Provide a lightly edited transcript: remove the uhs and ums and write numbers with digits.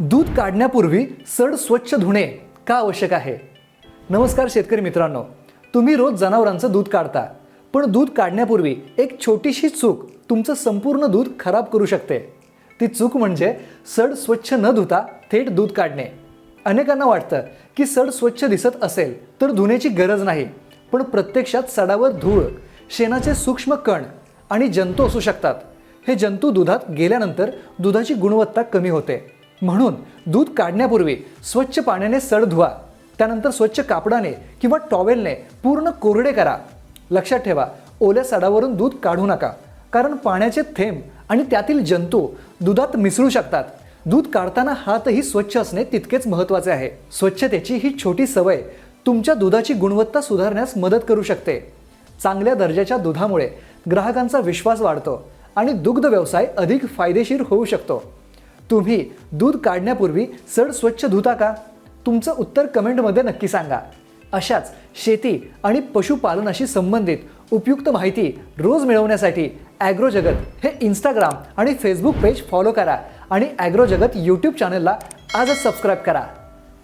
दूध काढण्यापूर्वी सड स्वच्छ धुणे का आवश्यक आहे? नमस्कार शेतकरी मित्रांनो, तुम्ही रोज जनावरांचं दूध काढता, पण दूध काढण्यापूर्वी एक छोटीशी चूक तुमचं संपूर्ण दूध खराब करू शकते. ती चूक म्हणजे सड स्वच्छ न धुता थेट दूध काढणे. अनेकांना वाटतं की सड स्वच्छ दिसत असेल तर धुण्याची गरज नाही, पण प्रत्यक्षात सडावर धूळ, शेणाचे सूक्ष्म कण आणि जंतू असू शकतात. हे जंतू दुधात गेल्यानंतर दुधाची गुणवत्ता कमी होते. म्हणून दूध काढण्यापूर्वी स्वच्छ पाण्याने सड धुवा. त्यानंतर स्वच्छ कापडाने किंवा टॉवेलने पूर्ण कोरडे करा. लक्षात ठेवा, ओल्या सडावरून दूध काढू नका, कारण पाण्याचे थेंब आणि त्यातील जंतू दुधात मिसळू शकतात. दूध काढताना हातही स्वच्छ असणे तितकेच महत्त्वाचे आहे. स्वच्छतेची ही छोटी सवय तुमच्या दुधाची गुणवत्ता सुधारण्यास मदत करू शकते. चांगल्या दर्जाच्या दुधामुळे ग्राहकांचा विश्वास वाढतो आणि दुग्ध व्यवसाय अधिक फायदेशीर होऊ शकतो. तुम्ही दूध काढण्यापूर्वी सड स्वच्छ धुता का? तुमचं उत्तर कमेंटमध्ये नक्की सांगा. अशाच शेती आणि पशुपालनाशी संबंधित उपयुक्त माहिती रोज मिळवण्यासाठी ॲग्रो जगत हे इंस्टाग्राम आणि फेसबुक पेज फॉलो करा आणि ॲग्रो जगत यूट्यूब चॅनलला आजच सबस्क्राईब करा.